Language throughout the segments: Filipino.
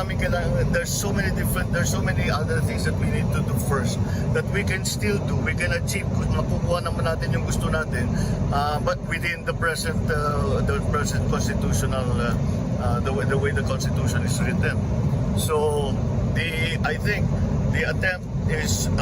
namin kailangan, there's so many other things that we need to do first that we can still do, we can achieve, makukuha naman natin yung gusto natin, but within the present constitutional, the way the constitution is written. So I think the attempt is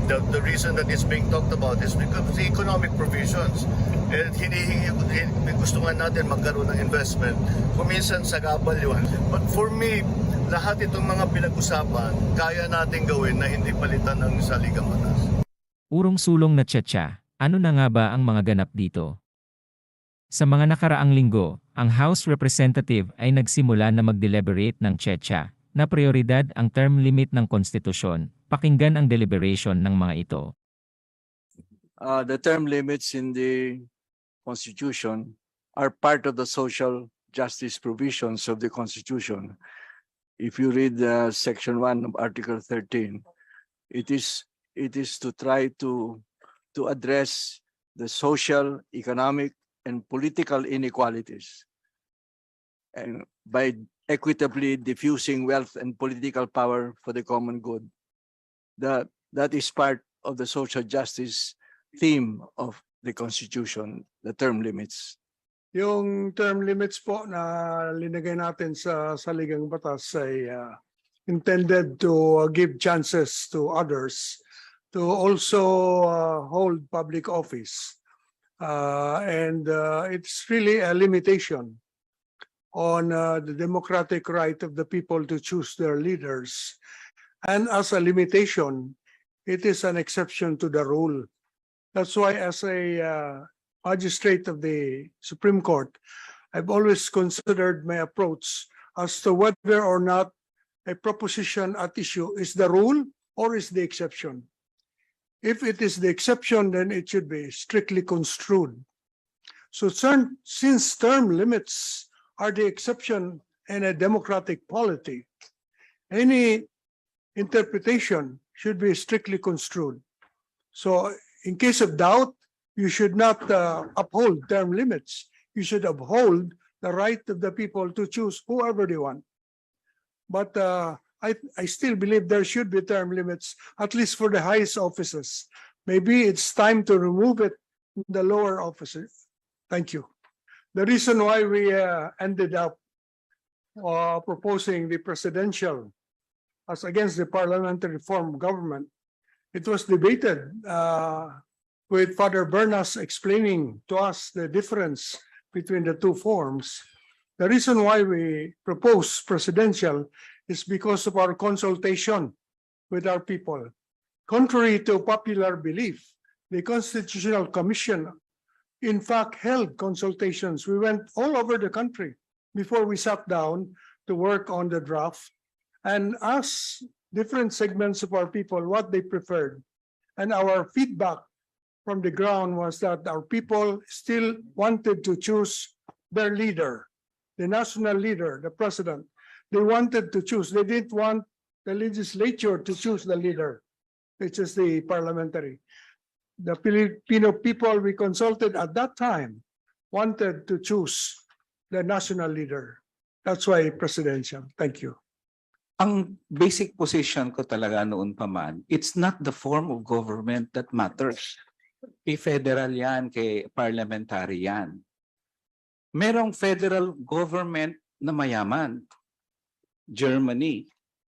the reason that it's being talked about is because of the economic provisions. And gusto nga natin magkaroon ng investment. Kuminsan sa gabal yun. But for me, lahat itong mga pinag-usapan, kaya natin gawin na hindi palitan ng saligang batas. Urong-Sulong Na Cha-Cha, ano na nga ba ang mga ganap dito? Sa mga nakaraang linggo, ang House Representative ay nagsimula na mag-deliberate ng Cha-Cha, na prioridad ang term limit ng konstitusyon. Pakinggan ang deliberation ng mga ito. The term limits in the Constitution are part of the social justice provisions of the Constitution. If you read Section 1 of Article 13, it is to try to address the social, economic, and political inequalities, and by equitably diffusing wealth and political power for the common good. That is part of the social justice theme of the Constitution, the term limits. Yung term limits po na linagay natin sa saligang batas ay intended to give chances to others to also hold public office. And it's really a limitation on the democratic right of the people to choose their leaders. And as a limitation, it is an exception to the rule. That's why as a magistrate of the Supreme Court, I've always considered my approach as to whether or not a proposition at issue is the rule or is the exception. If it is the exception, then it should be strictly construed. So since term limits are the exception in a democratic polity, any interpretation should be strictly construed. So in case of doubt, you should not uphold term limits. You should uphold the right of the people to choose whoever they want. But I still believe there should be term limits, at least for the highest offices. Maybe it's time to remove it in the lower offices. Thank you. The reason why we ended up proposing the presidential as against the parliamentary form of government, it was debated with Father Bernas explaining to us the difference between the two forms. The reason why we propose presidential is because of our consultation with our people. Contrary to popular belief, the Constitutional Commission in fact held consultations. We went all over the country before we sat down to work on the draft and asked different segments of our people what they preferred. And our feedback from the ground was that our people still wanted to choose their leader, the national leader, the president. They wanted to choose. They didn't want the legislature to choose the leader, which is the parliamentary. The Filipino people we consulted at that time wanted to choose the national leader. That's why presidential. Thank you. Ang basic position ko talaga noon pa man, it's not the form of government that matters. Kay federal yan, kay parliamentary yan. Merong federal government na mayaman, Germany.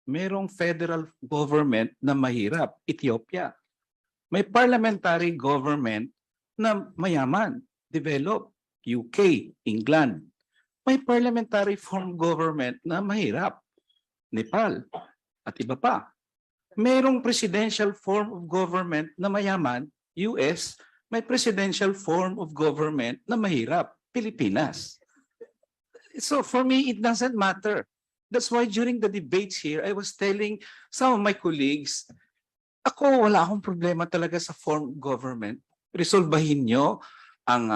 Merong federal government na mahirap, Ethiopia. May parliamentary government na mayaman, developed, UK, England. May parliamentary form government na mahirap, Nepal, at iba pa. Merong presidential form of government na mayaman, US, may presidential form of government na mahirap, Pilipinas. So for me, it doesn't matter. That's why during the debates here, I was telling some of my colleagues, ako wala akong problema talaga sa form of government. Resolbahin nyo ang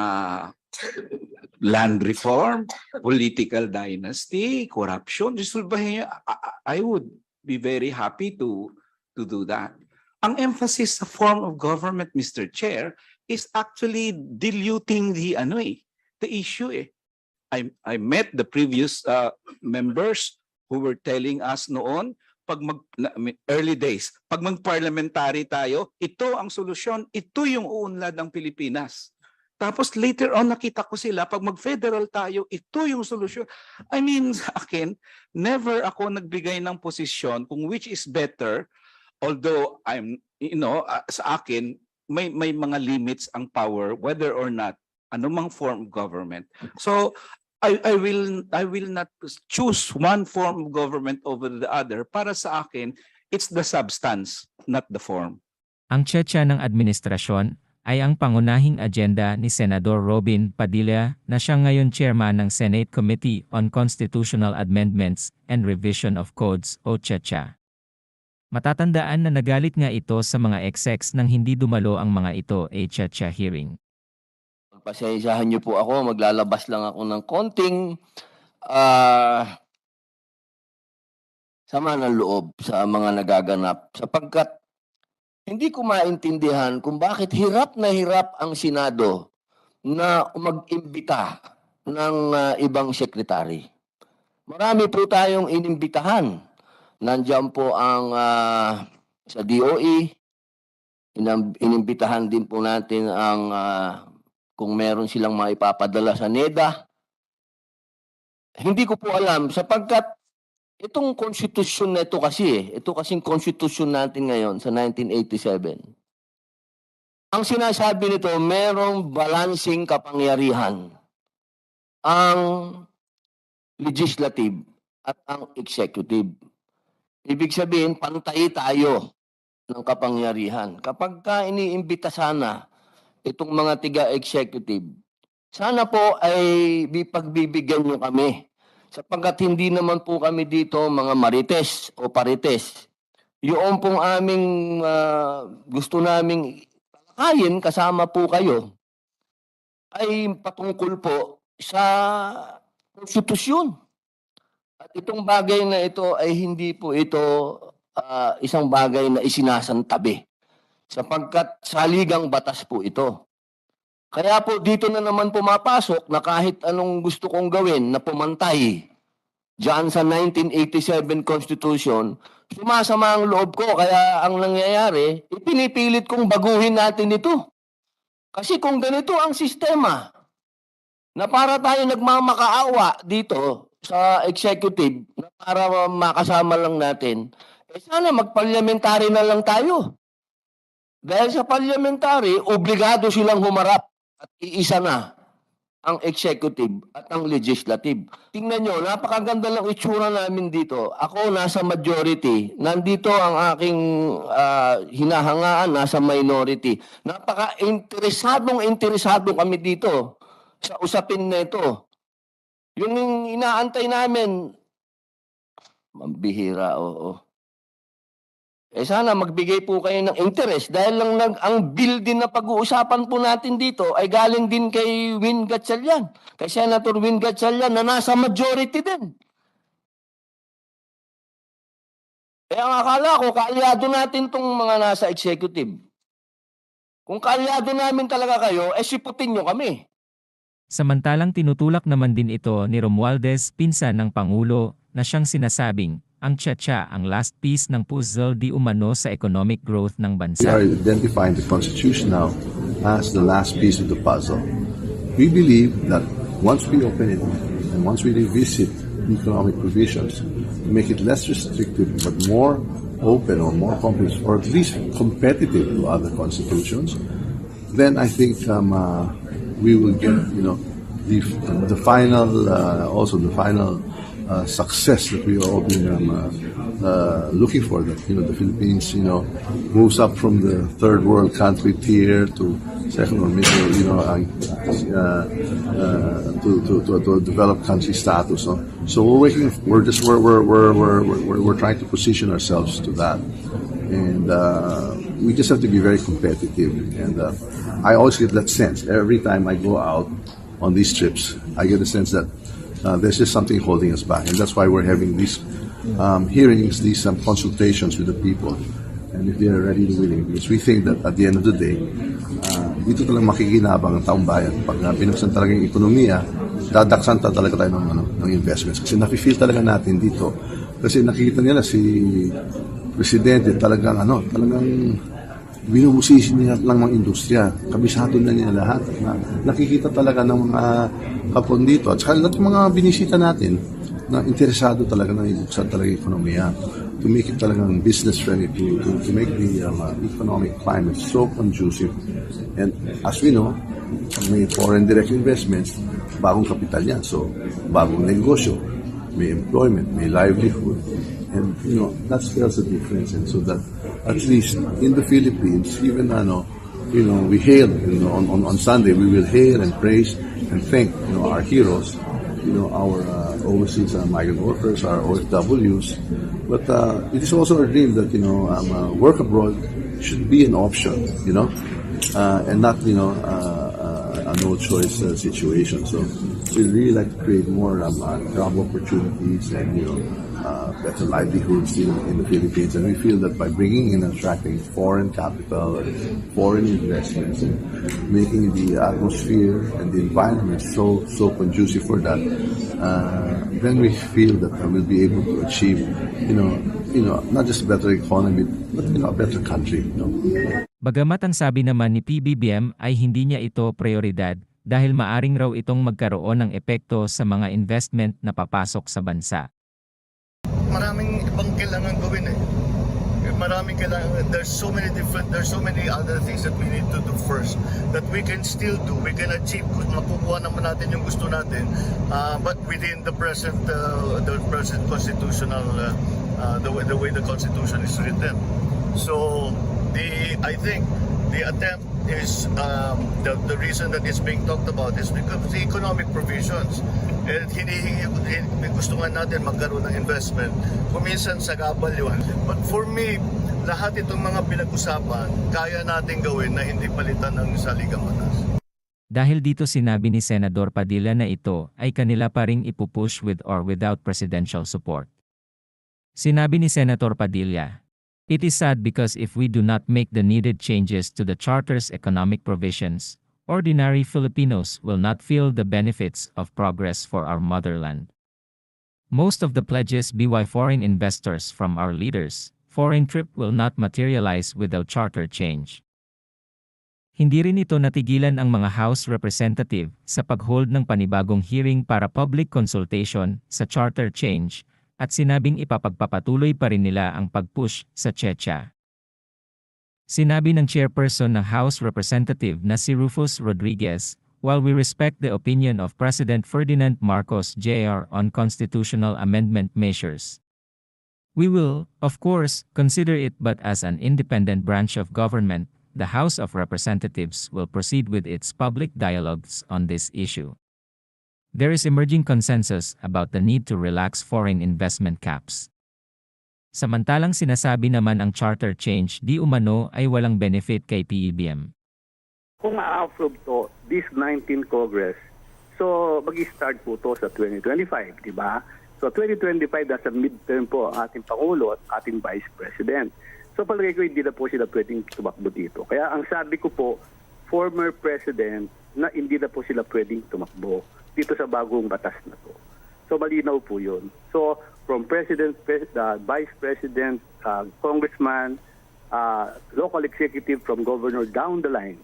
land reform, political dynasty, corruption. Resolbahin nyo. I would be very happy to do that. Ang emphasis sa form of government, Mr. Chair, is actually diluting the issue. I met the previous members who were telling us noon, early days, pag mag-parliamentary tayo, ito ang solusyon, ito yung uunlad ng Pilipinas. Tapos later on, nakita ko sila, pag mag-federal tayo, ito yung solusyon. I mean, sa akin, never ako nagbigay ng posisyon kung which is better, although sa akin, may mga limits ang power, whether or not, anumang form of government. So, I will not choose one form of government over the other. Para sa akin, it's the substance, not the form. Ang Cha-Cha ng administrasyon ay ang pangunahing agenda ni Senador Robin Padilla na siya ngayon chairman ng Senate Committee on Constitutional Amendments and Revision of Codes o Cha-Cha. Matatandaan na nagalit nga ito sa mga execs nang hindi dumalo ang mga ito ay Cha-Cha hearing. Pasensyahan niyo po ako, maglalabas lang ako ng konting sama ng loob sa mga nagaganap sapagkat hindi ko maintindihan kung bakit hirap na hirap ang Senado na mag-imbita ng ibang sekretary. Marami po tayong inimbitahan. Nandiyan po ang sa DOE, inimbitahan din po natin ang kung meron silang maipapadala sa NEDA. Hindi ko po alam sapagkat itong konstitusyon na ito kasi, ito kasing konstitusyon natin ngayon sa 1987. Ang sinasabi nito, merong balancing kapangyarihan ang legislative at ang executive. Ibig sabihin, pantay tayo ng kapangyarihan. Kapag ka iniimbita sana itong mga tiga-executive, sana po ay pagbibigyan nyo kami. Sapagkat hindi naman po kami dito mga marites o parites. Yung pong aming gusto naming talakayin kasama po kayo ay patungkol po sa konstitusyon. At itong bagay na ito ay hindi po ito isang bagay na isinasantabi. Sapagkat saligang batas po ito. Kaya po dito na naman pumapasok na kahit anong gusto kong gawin na pumantay diyan sa 1987 Constitution, sumasama ang loob ko. Kaya ang nangyayari, ipinipilit kong baguhin natin ito. Kasi kung ganito ang sistema, na para tayo nagmamakaawa dito sa executive, na para makasama lang natin, sana mag-parliamentary na lang tayo. Dahil sa parliamentary, obligado silang humarap at iisa na ang executive at ang legislative. Tingnan nyo, napakaganda ng itsura namin dito. Ako nasa majority, nandito ang aking hinahangaan, nasa minority. Interesado kami dito sa usapin na ito. Yung inaantay namin, mambihira, oo. Sana magbigay po kayo ng interest dahil lang ang bill din na pag-uusapan po natin dito ay galing din kay Win Gatchalian, kay Senator Win Gatchalian na nasa majority din. Ang akala ko, kaalyado natin tong mga nasa executive. Kung kaalyado namin talaga kayo, siputin nyo kami. Samantalang tinutulak naman din ito ni Romualdez, pinsan ng Pangulo, na siyang sinasabing, ang Cha-Cha ang last piece ng puzzle di umano sa economic growth ng We bansa. are identifying the Constitution now as the last piece of the puzzle. We believe that once we open it and once we revisit the economic provisions, make it less restrictive but more open or more comprehensive or at least competitive to other constitutions, then I think we will get the final success that we all been looking for. That the Philippines moves up from the third world country tier to second or middle to a developed country status. So we're trying to position ourselves to that, and we just have to be very competitive. And I always get that sense every time I go out on these trips. I get a sense that there's just something holding us back, and that's why we're having these hearings, these consultations with the people, and and if they are ready and willing. Because we think that at the end of the day, dito talagang makikinabang ang taong bayan. Pag binuksan talaga yung ekonomiya, dadaksan talaga tayo ng investments. Kasi nafe-feel talaga natin dito. Kasi nakikita nila si Presidente talagang binubusisi niya lang mga industriya. Kabisado na niya lahat. Nakikita talaga ng mga kapon dito. At saka lahat ng mga binisita natin na interesado talaga na ibuksan talaga yung ekonomiya. To make it talagang business friendly, to make the economic climate so conducive. And as we know, may foreign direct investments, bagong kapital yan. So, bagong negosyo, may employment, may livelihood. And, that spells a difference. And so that, at least in the Philippines, even, we hail, on Sunday, we will hail and praise and thank, our heroes, our overseas migrant workers, our OFWs. But it is also a dream that, work abroad should be an option, and not, a no-choice situation. So we really like to create more job opportunities and, better livelihoods in the Philippines. And we feel that by bringing in and attracting foreign capital and foreign investments and making the atmosphere and the environment so conducive for that, then we feel that we'll be able to achieve, not just a better economy, but, a better country. Bagamat ang sabi naman ni PBBM ay hindi niya ito prioridad dahil maaring raw itong magkaroon ng epekto sa mga investment na papasok sa bansa. Maraming ibang kailangan gawin eh. Maraming kailangan, there's so many other things that we need to do first that we can still do. We can achieve, makukuha naman natin yung gusto natin, but within the present constitutional, the way the Constitution is written. So, I think the attempt is the reason that it's being talked about is because of the economic provisions. And gusto nga natin magkaroon ng investment. Kuminsan sa gabal yun. But for me, lahat itong mga pinag-usapan, kaya natin gawin na hindi palitan ng saligang batas. Dahil dito sinabi ni Senador Padilla na ito ay kanila pa ring ipupush with or without presidential support. Sinabi ni Senator Padilla, "It is sad because if we do not make the needed changes to the Charter's economic provisions, ordinary Filipinos will not feel the benefits of progress for our motherland. Most of the pledges by foreign investors from our leaders, foreign trip will not materialize without charter change." Hindi rin ito natigilan ang mga House Representative sa pag-hold ng panibagong hearing para public consultation sa charter change at sinabing ipapagpapatuloy pa rin nila ang pag-push sa Cha-Cha. Sinabi ng chairperson ng House Representative na si Rufus Rodriguez, "While we respect the opinion of President Ferdinand Marcos Jr. on constitutional amendment measures, we will, of course, consider it, but as an independent branch of government, the House of Representatives will proceed with its public dialogues on this issue. There is emerging consensus about the need to relax foreign investment caps." Samantalang sinasabi naman ang charter change di umano ay walang benefit kay PBBM. Kung ma-approve to this 19th Congress, so mag-start po to sa 2025, di ba? So 2025 nasa midterm po ang ating Pangulo at ating Vice President. So palagay ko hindi na po sila pwedeng tumakbo dito. Kaya ang sabi ko po, former President na hindi na po sila pwedeng tumakbo dito sa bagong batas na to. So malinaw po yun. So from President, Vice President, Congressman, local executive, from Governor down the line,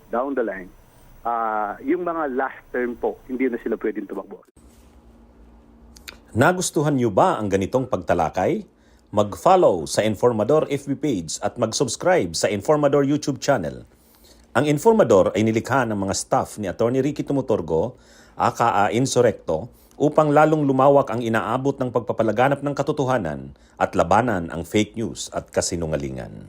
yung mga last term po, hindi na sila pwedeng tumakbo. Nagustuhan niyo ba ang ganitong pagtalakay? Mag-follow sa Informador FB page at mag-subscribe sa Informador YouTube channel. Ang Informador ay nilikha ng mga staff ni Atty. Ricky Tumutorgo, aka Enzorecto, upang lalong lumawak ang inaabot ng pagpapalaganap ng katotohanan at labanan ang fake news at kasinungalingan.